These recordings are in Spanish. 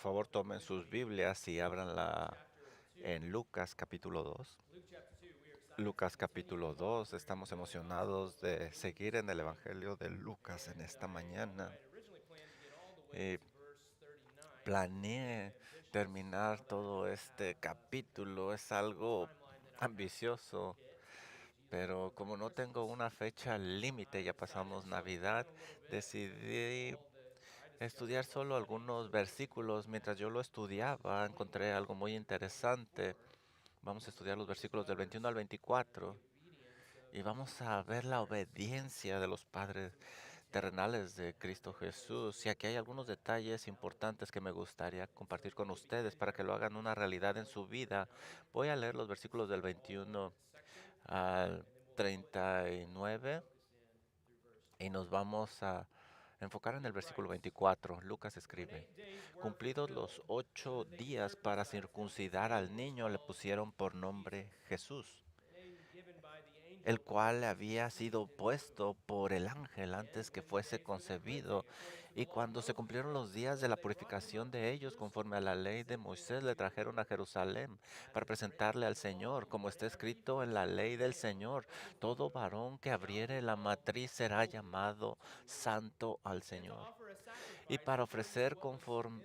favor, tomen sus Biblias y ábranla en Lucas capítulo 2. Lucas capítulo 2. Estamos emocionados de seguir en el Evangelio de Lucas en esta mañana. Eh, Planeé terminar todo este capítulo. Es algo ambicioso, pero como no tengo una fecha límite, ya pasamos Navidad, decidí estudiar solo algunos versículos. Mientras yo lo estudiaba, encontré algo muy interesante. Vamos a estudiar los versículos del 21 al 24 y vamos a ver la obediencia de los padres terrenales de Cristo Jesús. Y aquí hay algunos detalles importantes que me gustaría compartir con ustedes para que lo hagan una realidad en su vida. Voy a leer los versículos del 21 al 39 y nos vamos a enfocar en el versículo 24. Lucas escribe: Cumplidos los 8 días para circuncidar al niño, le pusieron por nombre Jesús, el cual había sido puesto por el ángel antes que fuese concebido. Y cuando se cumplieron los días de la purificación de ellos, conforme a la ley de Moisés, le trajeron a Jerusalén para presentarle al Señor, como está escrito en la ley del Señor: todo varón que abriere la matriz será llamado santo al Señor. Y para ofrecer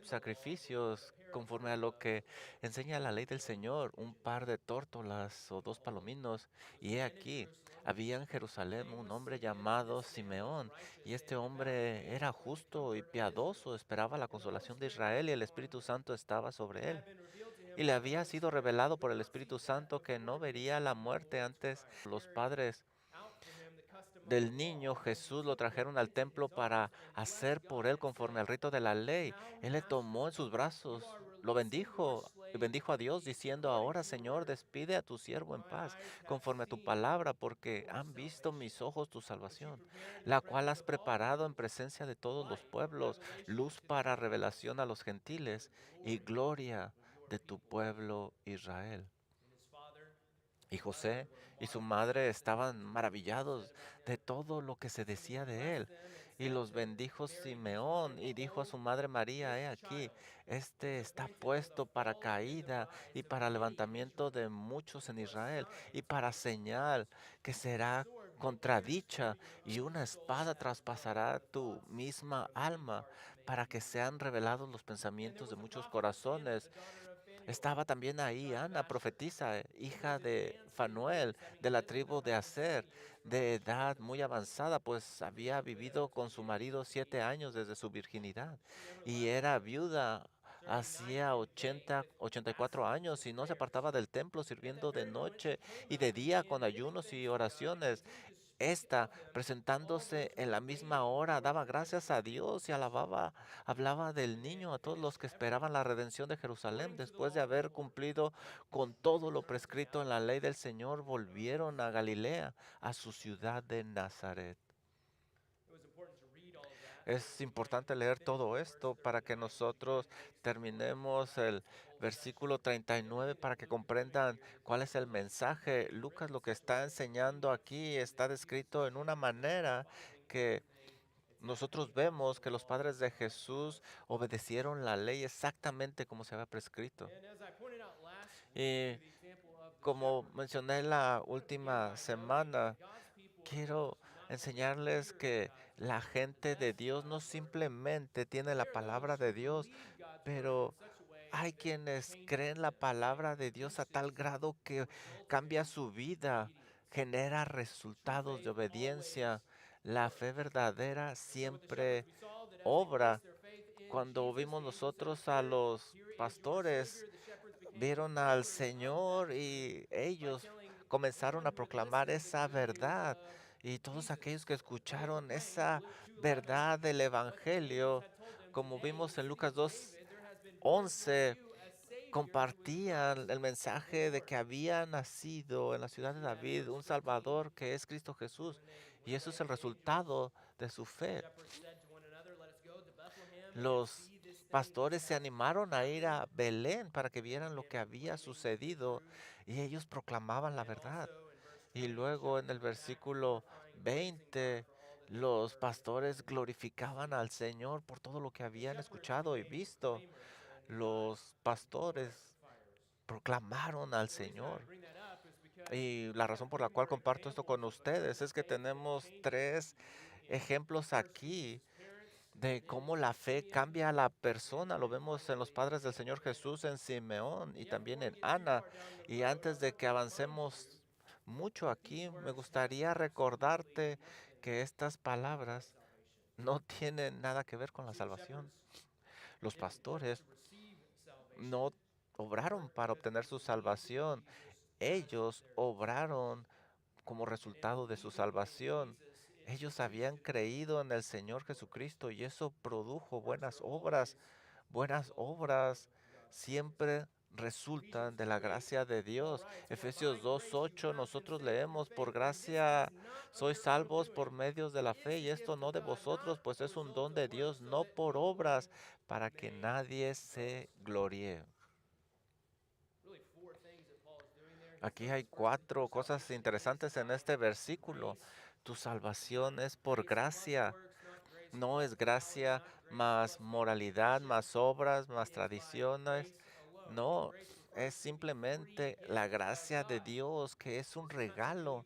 sacrificios conforme a lo que enseña la ley del Señor, un par de tórtolas o dos palominos. Y he aquí, había en Jerusalén un hombre llamado Simeón, y este hombre era justo y piadoso, esperaba la consolación de Israel, y el Espíritu Santo estaba sobre él. Y le había sido revelado por el Espíritu Santo que no vería la muerte antes. Los padres del niño Jesús lo trajeron al templo para hacer por él conforme al rito de la ley. Él le tomó en sus brazos, lo bendijo, y bendijo a Dios diciendo: ahora, Señor, despide a tu siervo en paz, conforme a tu palabra, porque han visto mis ojos tu salvación, la cual has preparado en presencia de todos los pueblos, luz para revelación a los gentiles y gloria de tu pueblo Israel. Y José y su madre estaban maravillados de todo lo que se decía de él. Y los bendijo Simeón y dijo a su madre María: he aquí, este está puesto para caída y para levantamiento de muchos en Israel, y para señal que será contradicha, y una espada traspasará tu misma alma, para que sean revelados los pensamientos de muchos corazones. Estaba también ahí Ana, profetisa, hija de Fanuel, de la tribu de Aser, de edad muy avanzada, pues había vivido con su marido 7 años desde su virginidad, y era viuda hacía 84 años, y no se apartaba del templo, sirviendo de noche y de día con ayunos y oraciones. Esta, presentándose en la misma hora, daba gracias a Dios y hablaba del niño a todos los que esperaban la redención de Jerusalén. Después de haber cumplido con todo lo prescrito en la ley del Señor, volvieron a Galilea, a su ciudad de Nazaret. Es importante leer todo esto para que nosotros terminemos el versículo 39, para que comprendan cuál es el mensaje. Lucas lo que está enseñando aquí está descrito en una manera que nosotros vemos que los padres de Jesús obedecieron la ley exactamente como se había prescrito. Y como mencioné la última semana, quiero enseñarles que la gente de Dios no simplemente tiene la palabra de Dios, pero hay quienes creen la palabra de Dios a tal grado que cambia su vida, genera resultados de obediencia. La fe verdadera siempre obra. Cuando vimos nosotros a los pastores, vieron al Señor y ellos comenzaron a proclamar esa verdad. Y todos aquellos que escucharon esa verdad del Evangelio, como vimos en Lucas 2:11, compartían el mensaje de que había nacido en la ciudad de David un Salvador, que es Cristo Jesús. Y eso es el resultado de su fe. Los pastores se animaron a ir a Belén para que vieran lo que había sucedido, y ellos proclamaban la verdad. Y luego en el versículo 20, los pastores glorificaban al Señor por todo lo que habían escuchado y visto. Los pastores proclamaron al Señor. Y la razón por la cual comparto esto con ustedes es que tenemos tres ejemplos aquí de cómo la fe cambia a la persona. Lo vemos en los padres del Señor Jesús, en Simeón y también en Ana. Y antes de que avancemos mucho aquí, me gustaría recordarte que estas palabras no tienen nada que ver con la salvación. Los pastores no obraron para obtener su salvación. Ellos obraron como resultado de su salvación. Ellos habían creído en el Señor Jesucristo y eso produjo buenas obras. Buenas obras siempre resultan de la gracia de Dios. Efesios 2:8 nosotros leemos, por gracia sois salvos por medios de la fe y esto no de vosotros, pues es un don de Dios, no por obras, para que nadie se gloríe. Aquí hay cuatro cosas interesantes en este versículo. Tu salvación es por gracia. No es gracia más moralidad, más obras, más tradiciones. No, es simplemente la gracia de Dios, que es un regalo.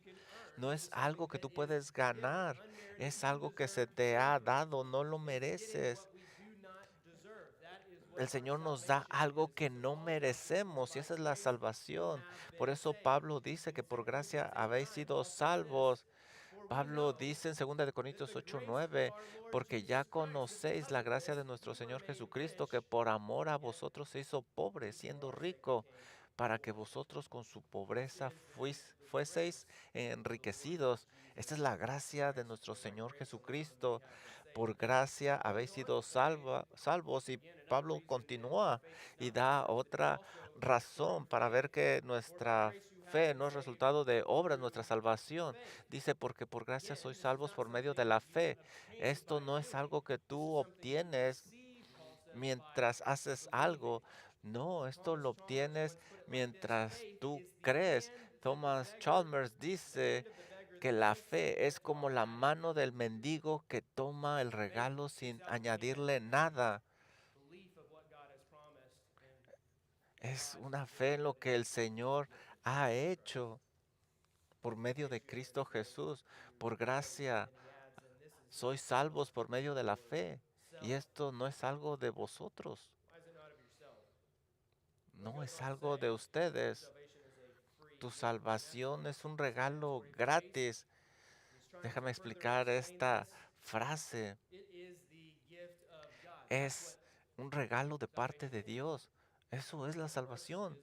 No es algo que tú puedes ganar. Es algo que se te ha dado. No lo mereces. El Señor nos da algo que no merecemos y esa es la salvación. Por eso Pablo dice que por gracia habéis sido salvos. Pablo dice en 2 Corintios 8:9, porque ya conocéis la gracia de nuestro Señor Jesucristo, que por amor a vosotros se hizo pobre, siendo rico, para que vosotros con su pobreza fueseis enriquecidos. Esta es la gracia de nuestro Señor Jesucristo. Por gracia habéis sido salvos. Y Pablo continúa y da otra razón para ver que nuestra fe no es resultado de obras, nuestra salvación. Dice, porque por gracia sois salvos por medio de la fe. Esto no es algo que tú obtienes mientras haces algo. No, esto lo obtienes mientras tú crees. Thomas Chalmers dice que la fe es como la mano del mendigo que toma el regalo sin añadirle nada. Es una fe en lo que el Señor ha hecho por medio de Cristo Jesús. Por gracia sois salvos por medio de la fe. Y esto no es algo de vosotros, no es algo de ustedes. Tu salvación es un regalo gratis. Déjame explicar esta frase. Es un regalo de parte de Dios. Eso es la salvación.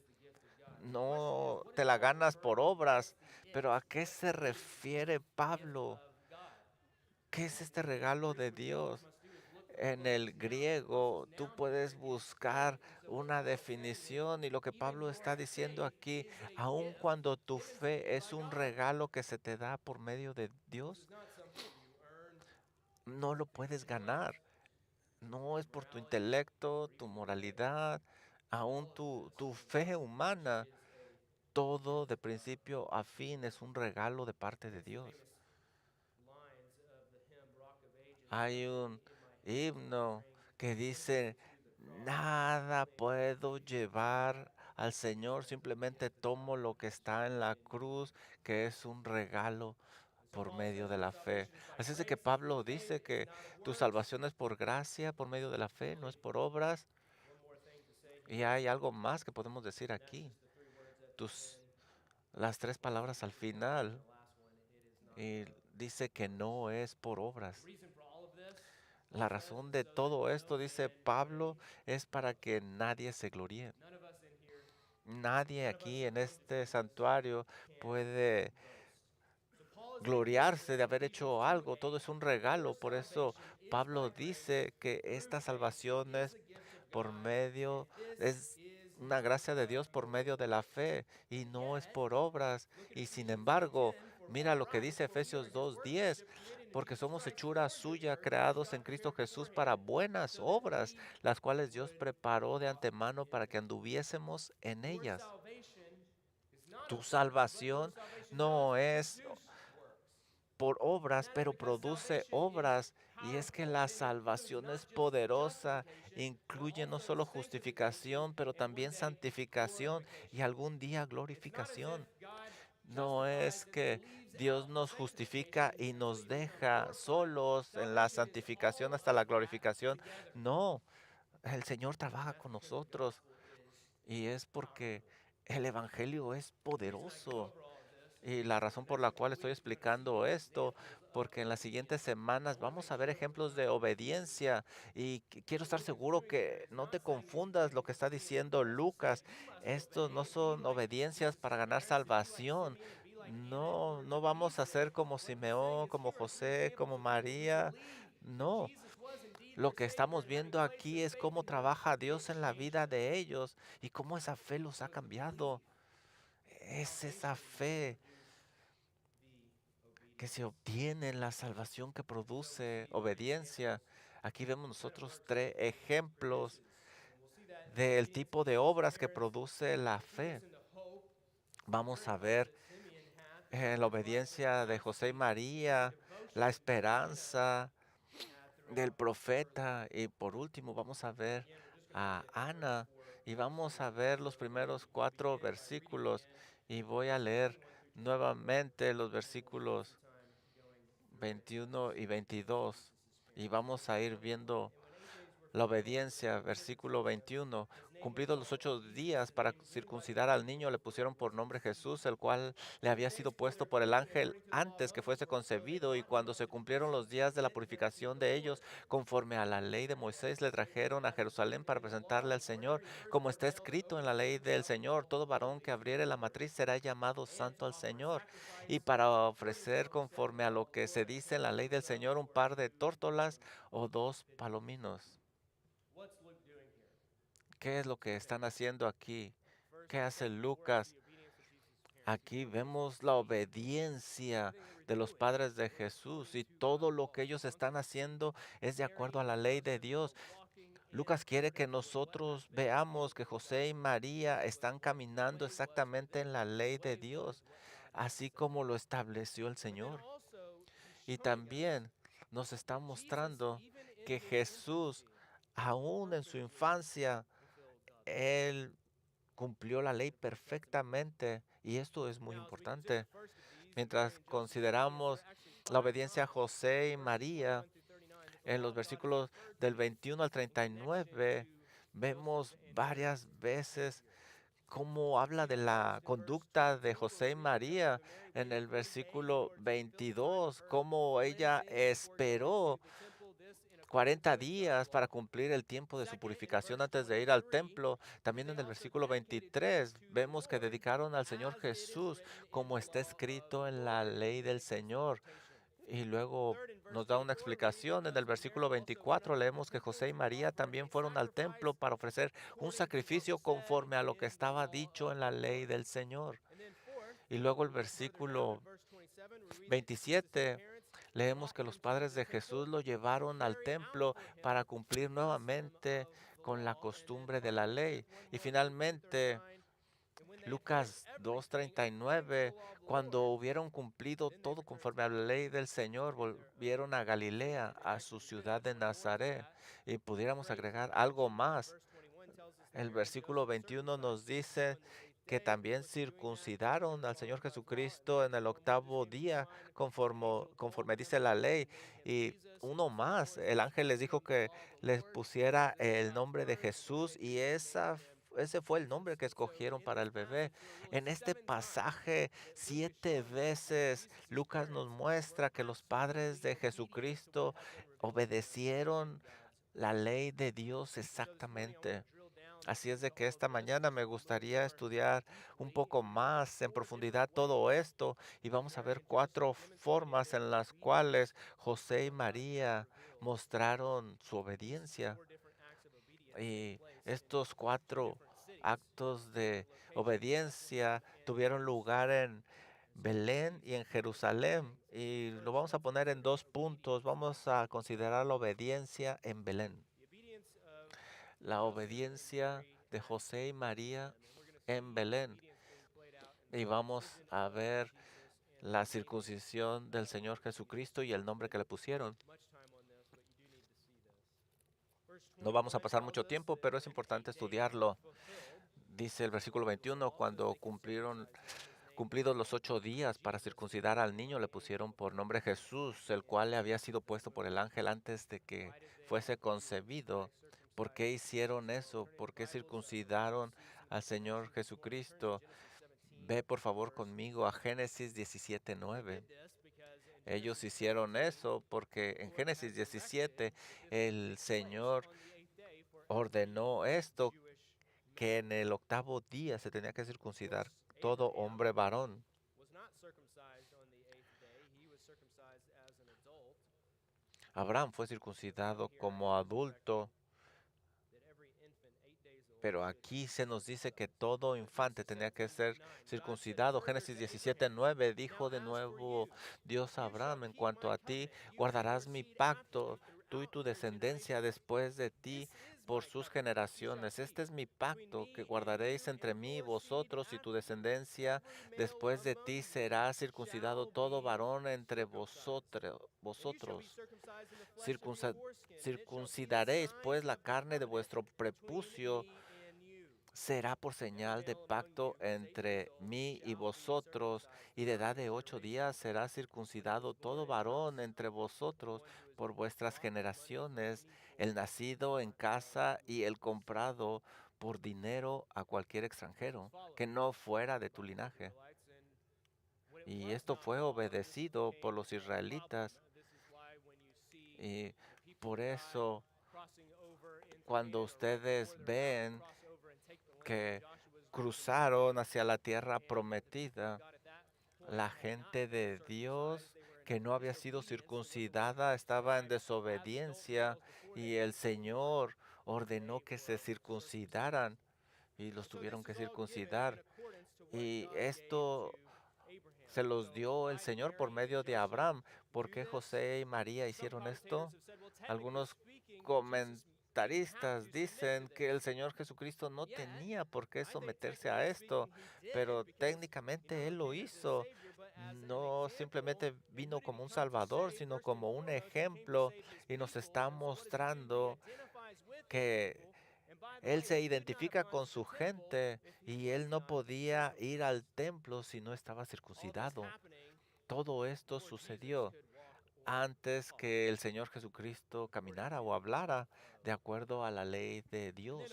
No te la ganas por obras. Pero ¿a qué se refiere Pablo? ¿Qué es este regalo de Dios? En el griego tú puedes buscar una definición y lo que Pablo está diciendo aquí, aun cuando tu fe es un regalo que se te da por medio de Dios, no lo puedes ganar. No es por tu intelecto, tu moralidad, aún tu fe humana. Todo de principio a fin es un regalo de parte de Dios. Hay un himno que dice, nada puedo llevar al Señor, simplemente tomo lo que está en la cruz, que es un regalo por medio de la fe. Así es de que Pablo dice que tu salvación es por gracia, por medio de la fe, no es por obras. Y hay algo más que podemos decir aquí. Tus, las tres palabras al final, y dice que no es por obras. La razón de todo esto, dice Pablo, es para que nadie se gloríe. Nadie aquí en este santuario puede gloriarse de haber hecho algo. Todo es un regalo. Por eso Pablo dice que esta salvación es por medio, es una gracia de Dios por medio de la fe y no es por obras. Y sin embargo, mira lo que dice Efesios 2:10, porque somos hechura suya, creados en Cristo Jesús para buenas obras, las cuales Dios preparó de antemano para que anduviésemos en ellas. Tu salvación no es por obras, pero produce obras. Y es que la salvación es poderosa, incluye no solo justificación, pero también santificación y algún día glorificación. No es que Dios nos justifica y nos deja solos en la santificación hasta la glorificación. No, el Señor trabaja con nosotros y es porque el Evangelio es poderoso. Y la razón por la cual estoy explicando esto, porque en las siguientes semanas vamos a ver ejemplos de obediencia y quiero estar seguro que no te confundas lo que está diciendo Lucas. Estos no son obediencias para ganar salvación. No, no vamos a ser como Simeón, como José, como María. No, lo que estamos viendo aquí es cómo trabaja Dios en la vida de ellos y cómo esa fe los ha cambiado. Es esa fe que se obtiene en la salvación que produce obediencia. Aquí vemos nosotros tres ejemplos del tipo de obras que produce la fe. Vamos a ver la obediencia de José y María, la esperanza del profeta y por último vamos a ver a Ana y vamos a ver los primeros 4 versículos y voy a leer nuevamente los versículos 21 y 22. Y vamos a ir viendo la obediencia, versículo 21. Cumplidos los 8 días para circuncidar al niño, le pusieron por nombre Jesús, el cual le había sido puesto por el ángel antes que fuese concebido. Y cuando se cumplieron los días de la purificación de ellos, conforme a la ley de Moisés, le trajeron a Jerusalén para presentarle al Señor. Como está escrito en la ley del Señor, todo varón que abriere la matriz será llamado santo al Señor. Y para ofrecer conforme a lo que se dice en la ley del Señor, un par de tórtolas o 2 palominos. ¿Qué es lo que están haciendo aquí? ¿Qué hace Lucas? Aquí vemos la obediencia de los padres de Jesús y todo lo que ellos están haciendo es de acuerdo a la ley de Dios. Lucas quiere que nosotros veamos que José y María están caminando exactamente en la ley de Dios, así como lo estableció el Señor. Y también nos está mostrando que Jesús, aún en su infancia, él cumplió la ley perfectamente y esto es muy importante. Mientras consideramos la obediencia a José y María, en los versículos del 21 al 39, vemos varias veces cómo habla de la conducta de José y María. En el versículo 22, cómo ella esperó 40 días para cumplir el tiempo de su purificación antes de ir al templo. También en el versículo 23 vemos que dedicaron al Señor Jesús como está escrito en la ley del Señor. Y luego nos da una explicación. En el versículo 24 leemos que José y María también fueron al templo para ofrecer un sacrificio conforme a lo que estaba dicho en la ley del Señor. Y luego el versículo 27, leemos que los padres de Jesús lo llevaron al templo para cumplir nuevamente con la costumbre de la ley. Y finalmente, Lucas 2:39, cuando hubieron cumplido todo conforme a la ley del Señor, volvieron a Galilea, a su ciudad de Nazaret. Y pudiéramos agregar algo más. El versículo 21 nos dice que también circuncidaron al Señor Jesucristo en el octavo día, conforme dice la ley. Y uno más, el ángel les dijo que les pusiera el nombre de Jesús y ese fue el nombre que escogieron para el bebé. En este pasaje, 7 veces Lucas nos muestra que los padres de Jesucristo obedecieron la ley de Dios exactamente. Así es de que esta mañana me gustaría estudiar un poco más en profundidad todo esto y vamos a ver 4 formas en las cuales José y María mostraron su obediencia. Y estos 4 actos de obediencia tuvieron lugar en Belén y en Jerusalén. Y lo vamos a poner en 2 puntos. Vamos a considerar la obediencia en Belén, la obediencia de José y María en Belén. Y vamos a ver la circuncisión del Señor Jesucristo y el nombre que le pusieron. No vamos a pasar mucho tiempo, pero es importante estudiarlo. Dice el versículo 21, cuando cumplidos los 8 días para circuncidar al niño, le pusieron por nombre Jesús, el cual le había sido puesto por el ángel antes de que fuese concebido. ¿Por qué hicieron eso? ¿Por qué circuncidaron al Señor Jesucristo? Ve por favor conmigo a Génesis 17:9. Ellos hicieron eso porque en Génesis 17 el Señor ordenó esto, que en el octavo día se tenía que circuncidar todo hombre varón. Abraham fue circuncidado como adulto, pero aquí se nos dice que todo infante tenía que ser circuncidado. Génesis 17:9 dijo de nuevo Dios a Abraham: en cuanto a ti, guardarás mi pacto, tú y tu descendencia después de ti por sus generaciones. Este es mi pacto que guardaréis entre mí y vosotros, y tu descendencia después de ti será circuncidado todo varón entre vosotros. Circunsa- Circuncidaréis pues la carne de vuestro prepucio, será por señal de pacto entre mí y vosotros, y de edad de 8 días será circuncidado todo varón entre vosotros por vuestras generaciones, el nacido en casa y el comprado por dinero a cualquier extranjero, que no fuera de tu linaje. Y esto fue obedecido por los israelitas, y por eso cuando ustedes ven que cruzaron hacia la tierra prometida, la gente de Dios que no había sido circuncidada estaba en desobediencia, y el Señor ordenó que se circuncidaran y los tuvieron que circuncidar. Y esto se los dio el Señor por medio de Abraham. ¿Por qué José y María hicieron esto? Algunos comentaristas dicen que el Señor Jesucristo no tenía por qué someterse a esto, pero técnicamente Él lo hizo. No simplemente vino como un salvador, sino como un ejemplo, y nos está mostrando que Él se identifica con su gente, y Él no podía ir al templo si no estaba circuncidado. Todo esto sucedió antes que el Señor Jesucristo caminara o hablara de acuerdo a la ley de Dios.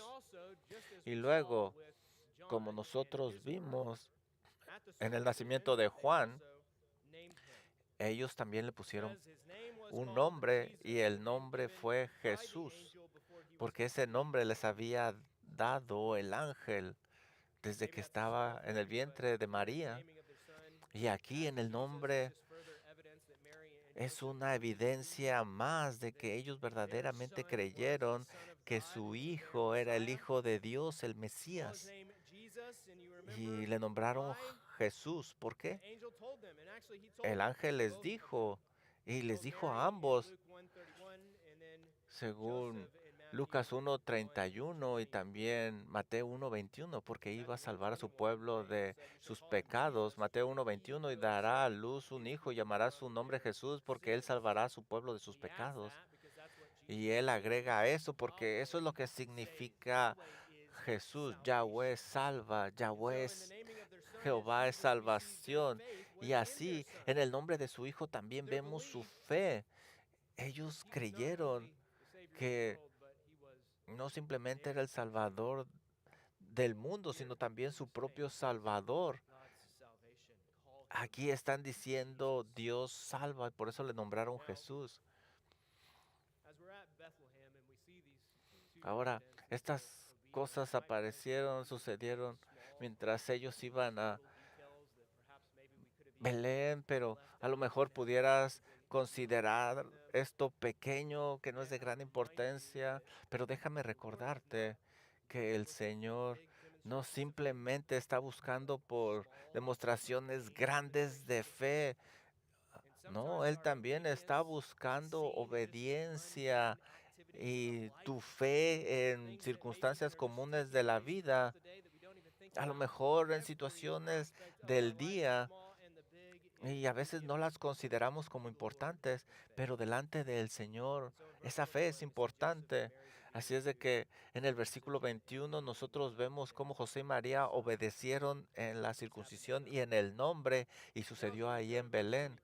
Y luego, como nosotros vimos en el nacimiento de Juan, ellos también le pusieron un nombre, y el nombre fue Jesús, porque ese nombre les había dado el ángel desde que estaba en el vientre de María. Y aquí en el nombre es una evidencia más de que ellos verdaderamente creyeron que su hijo era el Hijo de Dios, el Mesías, y le nombraron Jesús. ¿Por qué? El ángel les dijo, y les dijo a ambos, según Lucas 1:31 y también Mateo 1:21, porque iba a salvar a su pueblo de sus pecados. Mateo 1:21, y dará a luz un hijo y llamará su nombre Jesús, porque él salvará a su pueblo de sus pecados. Y él agrega eso porque eso es lo que significa Jesús. Yahweh salva, Yahweh es Jehová es salvación. Y así en el nombre de su hijo también vemos su fe. Ellos creyeron que no simplemente era el Salvador del mundo, sino también su propio Salvador. Aquí están diciendo Dios salva, y por eso le nombraron Jesús. Ahora, estas cosas aparecieron, sucedieron mientras ellos iban a Belén, pero a lo mejor pudieras considerar esto pequeño, que no es de gran importancia, pero déjame recordarte que el Señor no simplemente está buscando por demostraciones grandes de fe. No, Él también está buscando obediencia y tu fe en circunstancias comunes de la vida. A lo mejor en situaciones del día Y a veces no las consideramos como importantes, pero delante del Señor esa fe es importante. Así es de que en el versículo 21 nosotros vemos cómo José y María obedecieron en la circuncisión y en el nombre, y sucedió ahí en Belén.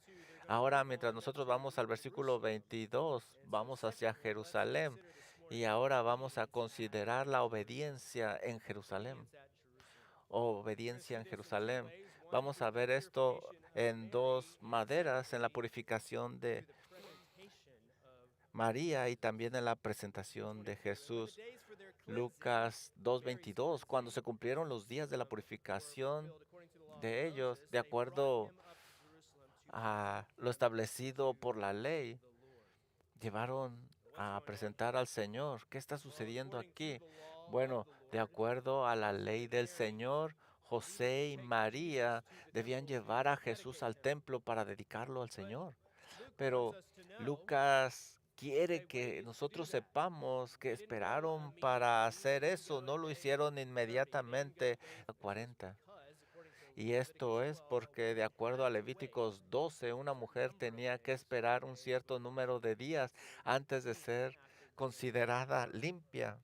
Ahora, mientras nosotros vamos al versículo 22, vamos hacia Jerusalén, y ahora vamos a considerar la obediencia en Jerusalén. Obediencia en Jerusalén. Vamos a ver esto en dos maderas, en la purificación de María y también en la presentación de Jesús. Lucas 2:22, cuando se cumplieron los días de la purificación de ellos, de acuerdo a lo establecido por la ley, llevaron a presentar al Señor. ¿Qué está sucediendo aquí? Bueno, de acuerdo a la ley del Señor, José y María debían llevar a Jesús al templo para dedicarlo al Señor. Pero Lucas quiere que nosotros sepamos que esperaron para hacer eso, no lo hicieron inmediatamente a 40. Y esto es porque de acuerdo a Levíticos 12, una mujer tenía que esperar un cierto número de días antes de ser considerada limpia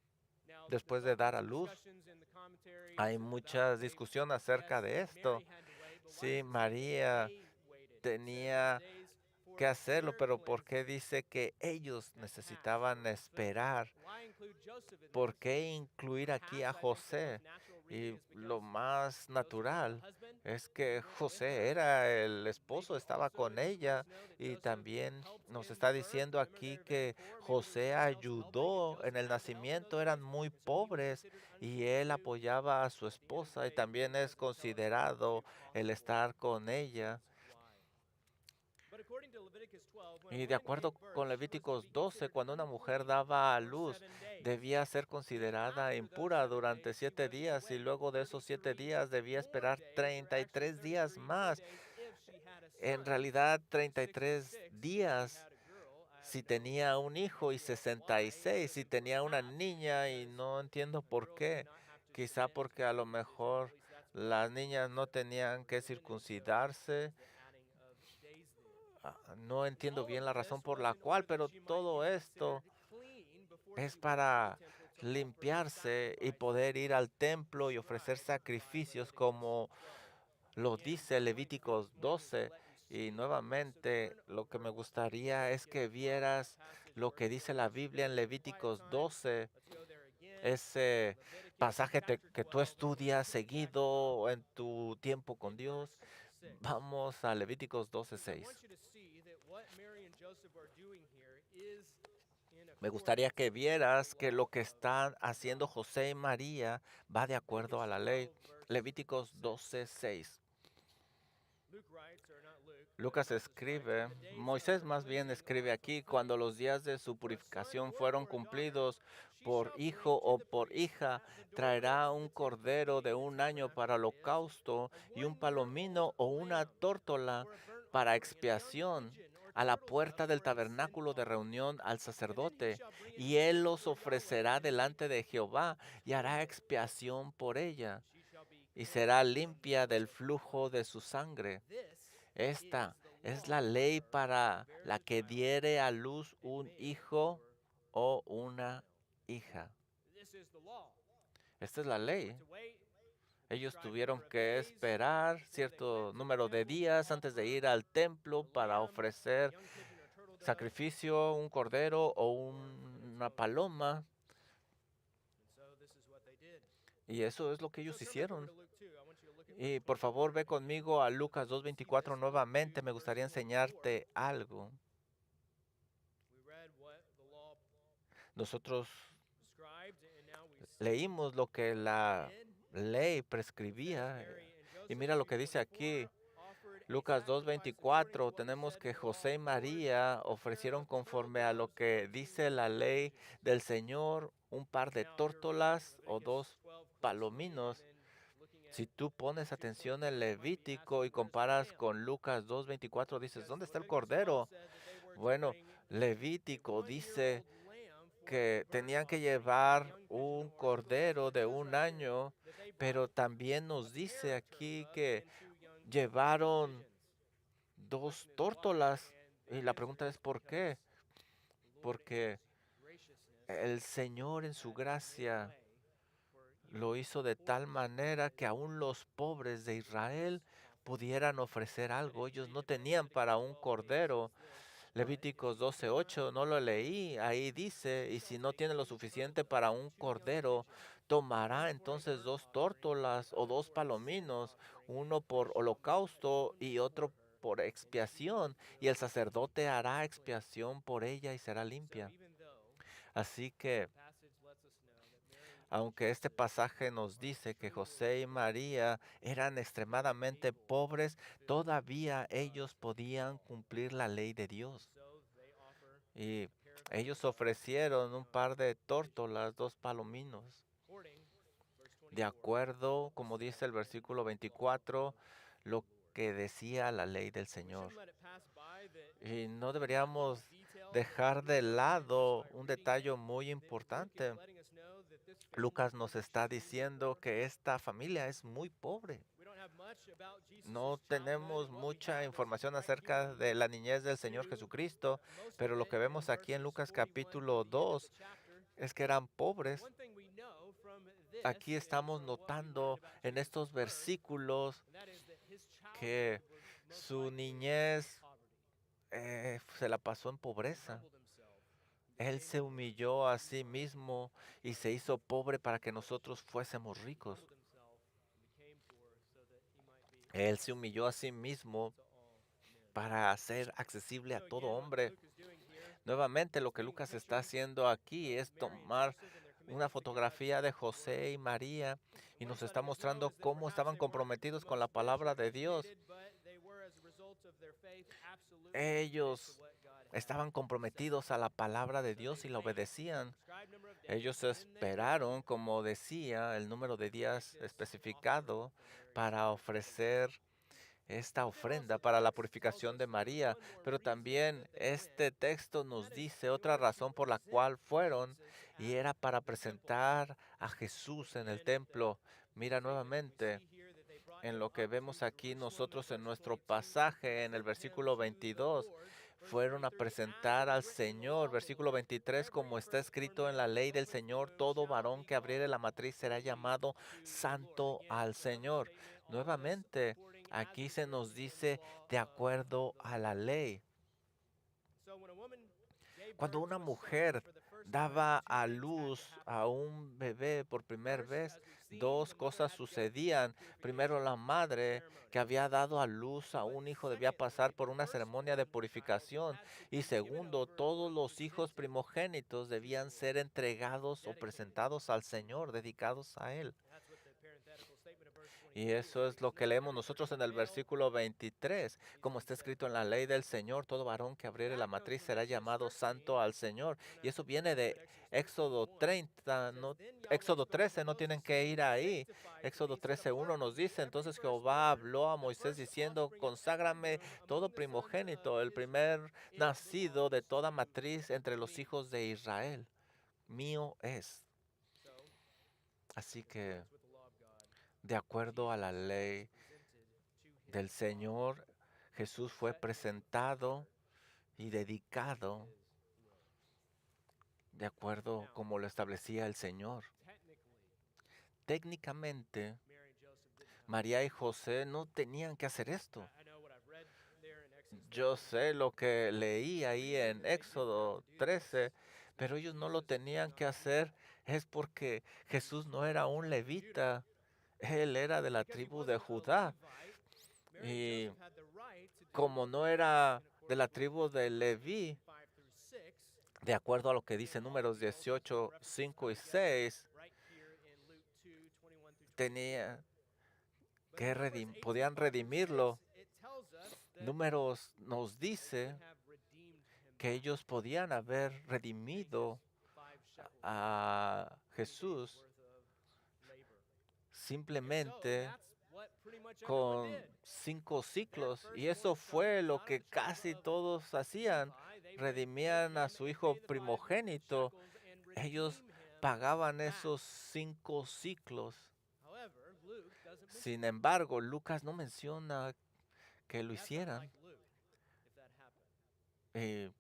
después de dar a luz. Hay mucha discusión acerca de esto. Sí, María tenía que hacerlo, pero ¿por qué dice que ellos necesitaban esperar? ¿Por qué incluir aquí a José? Y lo más natural es que José era el esposo, estaba con ella, y también nos está diciendo aquí que José ayudó en el nacimiento, eran muy pobres y él apoyaba a su esposa, y también es considerado el estar con ella. Y de acuerdo con Levíticos 12, cuando una mujer daba a luz, debía ser considerada impura durante 7 días, y luego de esos 7 días debía esperar 33 días más. En realidad, 33 días si tenía un hijo, y 66 si tenía una niña, y no entiendo por qué. Quizá porque a lo mejor las niñas no tenían que circuncidarse. No entiendo bien la razón por la cual, pero todo esto es para limpiarse y poder ir al templo y ofrecer sacrificios como lo dice Levíticos 12. Y nuevamente lo que me gustaría es que vieras lo que dice la Biblia en Levíticos 12, ese pasaje que tú estudias seguido en tu tiempo con Dios. Vamos a Levíticos 12:6. Me gustaría que vieras que lo que están haciendo José y María va de acuerdo a la ley. Levíticos 12:6. Lucas escribe, Moisés más bien escribe aquí, cuando los días de su purificación fueron cumplidos, por hijo o por hija, traerá un cordero de un año para holocausto, y un palomino o una tórtola para expiación a la puerta del tabernáculo de reunión al sacerdote, y él los ofrecerá delante de Jehová y hará expiación por ella, y será limpia del flujo de su sangre. Esta es la ley para la que diere a luz un hijo o una hija. Esta es la ley. Ellos tuvieron que esperar cierto número de días antes de ir al templo para ofrecer sacrificio, un cordero o una paloma. Y eso es lo que ellos hicieron. Y por favor, ve conmigo a Lucas 2:24 nuevamente. Me gustaría enseñarte algo. Nosotros leímos lo que la ley prescribía, y mira lo que dice aquí. Lucas 2:24, tenemos que José y María ofrecieron conforme a lo que dice la ley del Señor un par de tórtolas o dos palominos. Si tú pones atención en Levítico y comparas con Lucas 2:24, dices, ¿dónde está el cordero? Bueno, Levítico dice que tenían que llevar un cordero de un año, pero también nos dice aquí que llevaron 2 tórtolas. Y la pregunta es ¿por qué? Porque el Señor en su gracia lo hizo de tal manera que aún los pobres de Israel pudieran ofrecer algo. Ellos no tenían para un cordero. Levíticos 12:8, no lo leí, ahí dice, y si no tiene lo suficiente para un cordero, tomará entonces 2 tórtolas o 2 palominos, uno por holocausto y otro por expiación, y el sacerdote hará expiación por ella y será limpia. Así que, aunque este pasaje nos dice que José y María eran extremadamente pobres, todavía ellos podían cumplir la ley de Dios. Y ellos ofrecieron un par de tórtolas, 2 palominos, de acuerdo, como dice el versículo 24, lo que decía la ley del Señor. Y no deberíamos dejar de lado un detalle muy importante. Lucas nos está diciendo que esta familia es muy pobre. No tenemos mucha información acerca de la niñez del Señor Jesucristo, pero lo que vemos aquí en Lucas capítulo 2 es que eran pobres. Aquí estamos notando en estos versículos que su niñez se la pasó en pobreza. Él se humilló a sí mismo y se hizo pobre para que nosotros fuésemos ricos. Él se humilló a sí mismo para ser accesible a todo hombre. Nuevamente, lo que Lucas está haciendo aquí es tomar una fotografía de José y María y nos está mostrando cómo estaban comprometidos con la palabra de Dios. Ellos estaban comprometidos a la palabra de Dios y la obedecían. Ellos esperaron, como decía, el número de días especificado para ofrecer esta ofrenda para la purificación de María. Pero también este texto nos dice otra razón por la cual fueron, y era para presentar a Jesús en el templo. Mira nuevamente en lo que vemos aquí nosotros en nuestro pasaje en el versículo 22. Fueron a presentar al Señor, versículo 23, como está escrito en la ley del Señor, todo varón que abriere la matriz será llamado santo al Señor. Nuevamente, aquí se nos dice de acuerdo a la ley. Cuando una mujer daba a luz a un bebé por primera vez, dos cosas sucedían. Primero, la madre que había dado a luz a un hijo debía pasar por una ceremonia de purificación. Y segundo, todos los hijos primogénitos debían ser entregados o presentados al Señor, dedicados a Él. Y eso es lo que leemos nosotros en el versículo 23. Como está escrito en la ley del Señor, todo varón que abriere la matriz será llamado santo al Señor. Y eso viene de Éxodo 30, no, Éxodo 13, no tienen que ir ahí. Éxodo 13:1 nos dice, entonces Jehová habló a Moisés diciendo, conságrame todo primogénito, el primer nacido de toda matriz entre los hijos de Israel. Mío es. Así que, de acuerdo a la ley del Señor, Jesús fue presentado y dedicado de acuerdo como lo establecía el Señor. Técnicamente, María y José no tenían que hacer esto. Yo sé lo que leí ahí en Éxodo 13, pero ellos no lo tenían que hacer. Es porque Jesús no era un levita, él era de la tribu de Judá. Y como no era de la tribu de Leví, de acuerdo a lo que dice Números 18, 5 y 6, tenía que podían redimirlo. Números nos dice que ellos podían haber redimido a Jesús simplemente con 5 ciclos. Y eso fue lo que casi todos hacían. Redimían a su hijo primogénito. Ellos pagaban esos 5 ciclos. Sin embargo, Lucas no menciona que lo hicieran. Y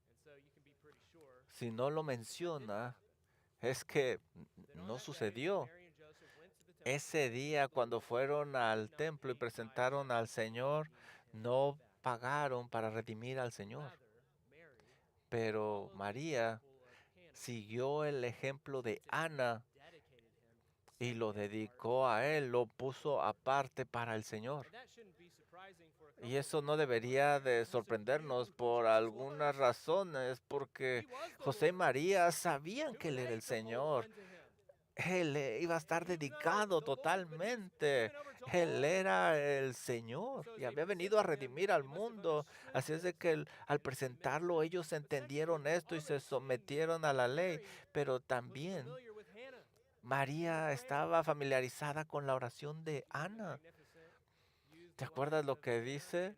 si no lo menciona, es que no sucedió. Ese día cuando fueron al templo y presentaron al Señor, no pagaron para redimir al Señor. Pero María siguió el ejemplo de Ana y lo dedicó a él, lo puso aparte para el Señor. Y eso no debería de sorprendernos por algunas razones, porque José y María sabían que Él era el Señor. Él iba a estar dedicado totalmente. Él era el Señor y había venido a redimir al mundo. Así es de que al presentarlo ellos entendieron esto y se sometieron a la ley. Pero también María estaba familiarizada con la oración de Ana. ¿Te acuerdas lo que dice?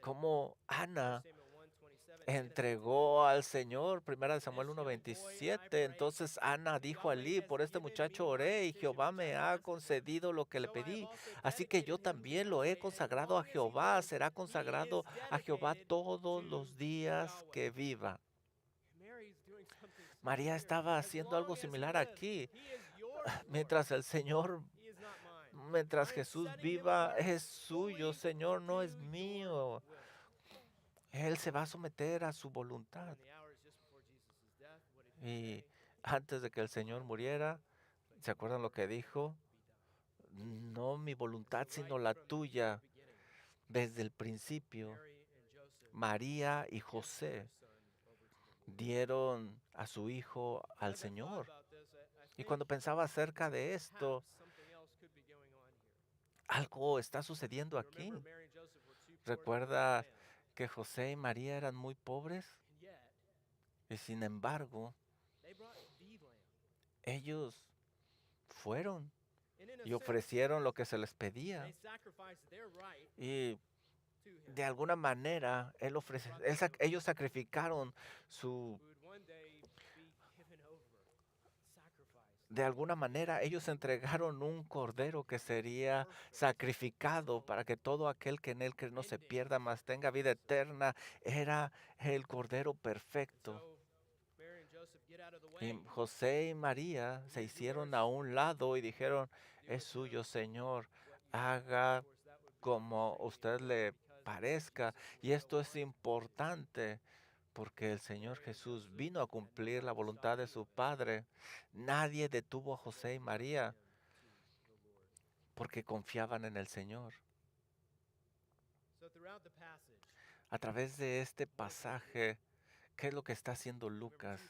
Cómo Ana entregó al Señor, primera de Samuel 1:27. Entonces Ana dijo a Elí, por este muchacho oré y Jehová me ha concedido lo que le pedí. Así que yo también lo he consagrado a Jehová, será consagrado a Jehová todos los días que viva. María estaba haciendo algo similar aquí. Mientras el Señor, mientras Jesús viva, es suyo, Señor, no es mío. Él se va a someter a su voluntad. Y antes de que el Señor muriera, ¿se acuerdan lo que dijo? No mi voluntad, sino la tuya. Desde el principio, María y José dieron a su hijo al Señor. Y cuando pensaba acerca de esto, algo está sucediendo aquí. Recuerda que José y María eran muy pobres y sin embargo, ellos fueron y ofrecieron lo que se les pedía. Y de alguna manera, ellos sacrificaron su... De alguna manera, ellos entregaron un cordero que sería sacrificado para que todo aquel que en él cree no se pierda, mas tenga vida eterna. Era el cordero perfecto. Y José y María se hicieron a un lado y dijeron, es suyo, Señor, haga como usted le parezca. Y esto es importante porque el Señor Jesús vino a cumplir la voluntad de su Padre. Nadie detuvo a José y María porque confiaban en el Señor. A través de este pasaje, ¿qué es lo que está haciendo Lucas?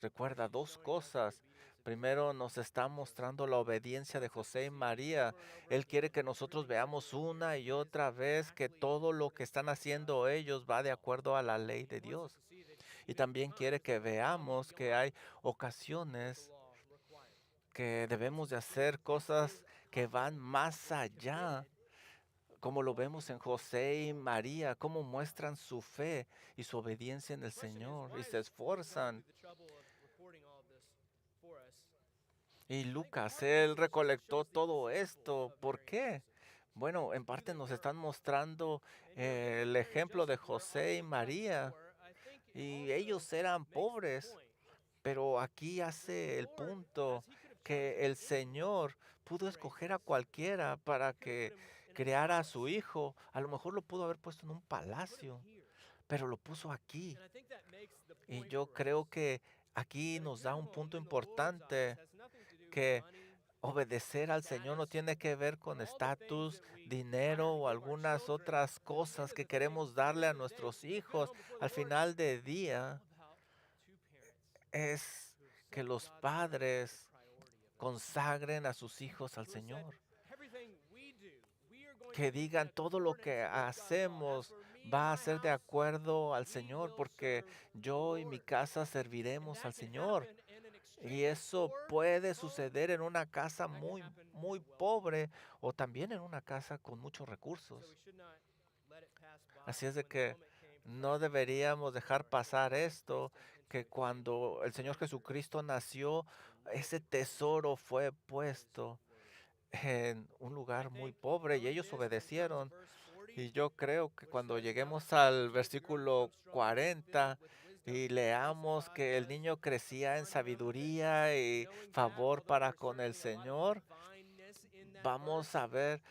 Recuerda dos cosas. Primero, nos está mostrando la obediencia de José y María. Él quiere que nosotros veamos una y otra vez que todo lo que están haciendo ellos va de acuerdo a la ley de Dios. Y también quiere que veamos que hay ocasiones que debemos de hacer cosas que van más allá, como lo vemos en José y María, cómo muestran su fe y su obediencia en el Señor y se esfuerzan. Y Lucas, él recolectó todo esto. ¿Por qué? Bueno, en parte nos están mostrando el ejemplo de José y María. Y ellos eran pobres, pero aquí hace el punto que el Señor pudo escoger a cualquiera para que creara a su hijo. A lo mejor lo pudo haber puesto en un palacio, pero lo puso aquí. Y yo creo que aquí nos da un punto importante que obedecer al Señor no tiene que ver con estatus, dinero o algunas otras cosas que queremos darle a nuestros hijos. Al final del día es que los padres consagren a sus hijos al Señor. Que digan todo lo que hacemos va a ser de acuerdo al Señor, porque yo y mi casa serviremos al Señor. Y eso puede suceder en una casa muy, muy pobre o también en una casa con muchos recursos. Así es de que no deberíamos dejar pasar esto, que cuando el Señor Jesucristo nació, ese tesoro fue puesto en un lugar muy pobre y ellos obedecieron. Y yo creo que cuando lleguemos al versículo 40 y leamos que el niño crecía en sabiduría y favor para con el Señor, vamos a ver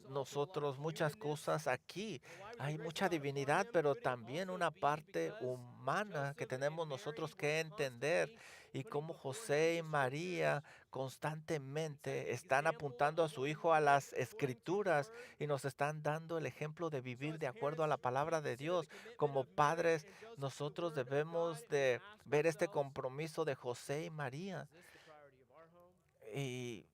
nosotros muchas cosas aquí. Hay mucha divinidad, pero también una parte humana que tenemos nosotros que entender. Y como José y María constantemente están apuntando a su hijo a las escrituras y nos están dando el ejemplo de vivir de acuerdo a la palabra de Dios. Como padres, nosotros debemos de ver este compromiso de José y María. Y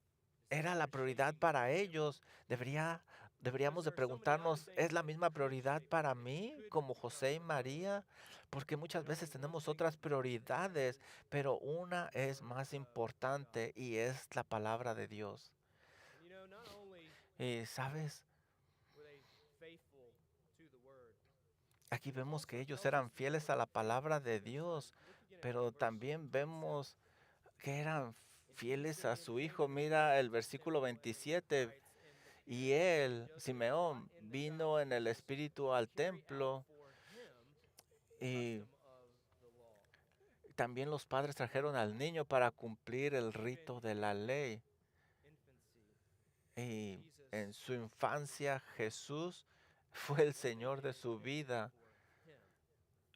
era la prioridad para ellos. Deberíamos de preguntarnos, ¿es la misma prioridad para mí como José y María? Porque muchas veces tenemos otras prioridades, pero una es más importante y es la palabra de Dios. Y sabes, aquí vemos que ellos eran fieles a la palabra de Dios, pero también vemos que eran fieles a su hijo. Mira el versículo 27. Y él, Simeón, vino en el espíritu al templo y también los padres trajeron al niño para cumplir el rito de la ley. Y en su infancia Jesús fue el Señor de su vida.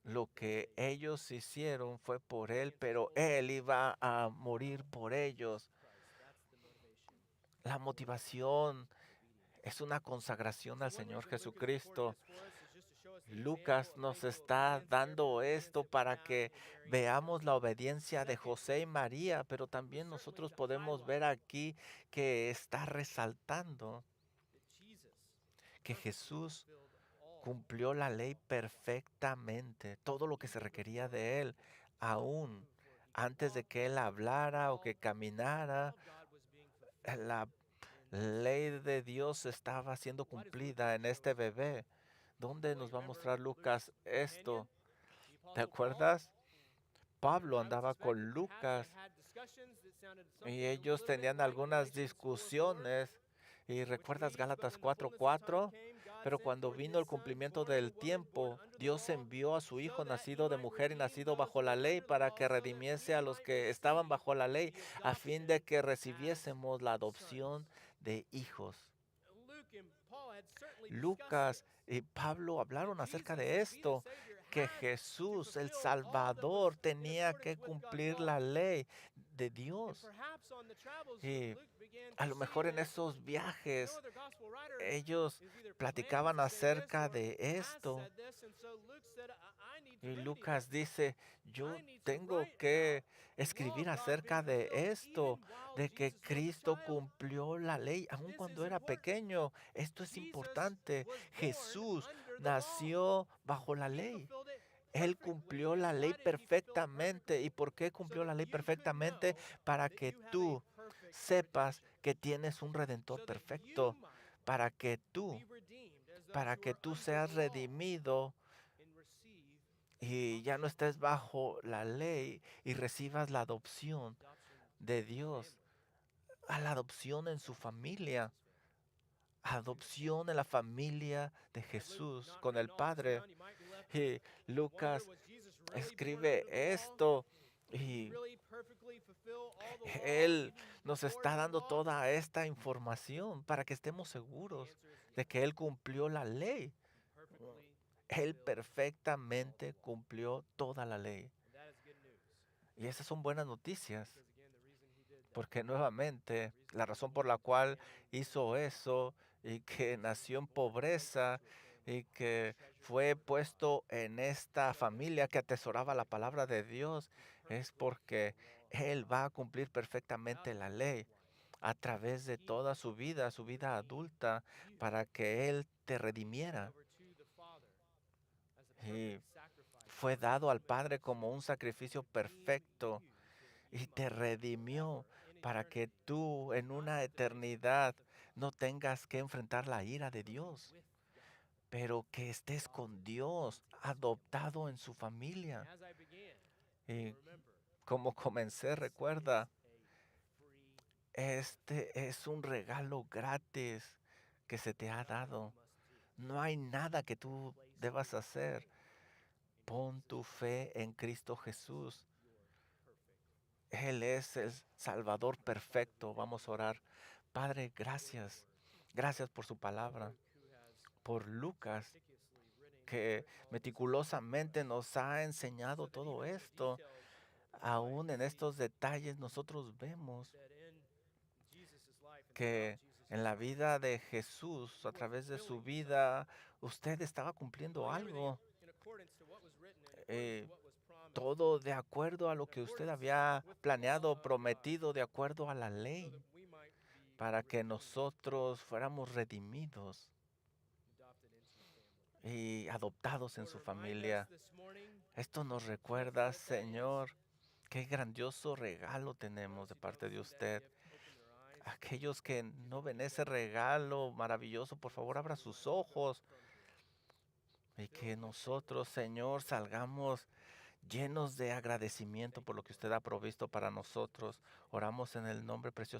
Lo que ellos hicieron fue por Él, pero Él iba a morir por ellos. La motivación es una consagración al Señor Jesucristo. Lucas nos está dando esto para que veamos la obediencia de José y María, pero también nosotros podemos ver aquí que está resaltando que Jesús cumplió la ley perfectamente, todo lo que se requería de él, aún antes de que él hablara o que caminara. La ley de Dios estaba siendo cumplida en este bebé. ¿Dónde nos va a mostrar Lucas esto? ¿Te acuerdas? Pablo andaba con Lucas y ellos tenían algunas discusiones. ¿Y recuerdas Gálatas 4:4? Pero cuando vino el cumplimiento del tiempo, Dios envió a su Hijo nacido de mujer y nacido bajo la ley para que redimiese a los que estaban bajo la ley, a fin de que recibiésemos la adopción de hijos. Lucas y Pablo hablaron acerca de esto, que Jesús, el Salvador, tenía que cumplir la ley de Dios. Y a lo mejor en esos viajes ellos platicaban acerca de esto. Y Lucas dice, yo tengo que escribir acerca de esto, de que Cristo cumplió la ley aun cuando era pequeño. Esto es importante. Jesús nació bajo la ley. Él cumplió la ley perfectamente. ¿Y por qué cumplió la ley perfectamente? Para que tú sepas que tienes un redentor perfecto. Para que tú seas redimido y ya no estés bajo la ley y recibas la adopción de Dios, a la adopción en su familia, adopción en la familia de Jesús con el Padre. Y Lucas escribe esto y él nos está dando toda esta información para que estemos seguros de que Él cumplió la ley. Él perfectamente cumplió toda la ley. Y esas son buenas noticias, porque nuevamente la razón por la cual hizo eso y que nació en pobreza y que fue puesto en esta familia que atesoraba la palabra de Dios es porque Él va a cumplir perfectamente la ley a través de toda su vida adulta, para que Él te redimiera. Y fue dado al Padre como un sacrificio perfecto y te redimió para que tú en una eternidad no tengas que enfrentar la ira de Dios, pero que estés con Dios, adoptado en su familia. Y como comencé, recuerda, este es un regalo gratis que se te ha dado. No hay nada que tú debas hacer. Pon tu fe en Cristo Jesús. Él es el Salvador perfecto. Vamos a orar. Padre, gracias. Gracias por su palabra, por Lucas, que meticulosamente nos ha enseñado todo esto. Aún en estos detalles nosotros vemos que en la vida de Jesús, a través de su vida, usted estaba cumpliendo algo. eh, Todo de acuerdo a lo que usted había planeado, prometido, de acuerdo a la ley, para que nosotros fuéramos redimidos y adoptados en su familia. Esto nos recuerda, Señor, qué grandioso regalo tenemos de parte de usted. Aquellos que no ven ese regalo maravilloso, por favor, abra sus ojos y que nosotros, Señor, salgamos llenos de agradecimiento por lo que usted ha provisto para nosotros. Oramos en el nombre precioso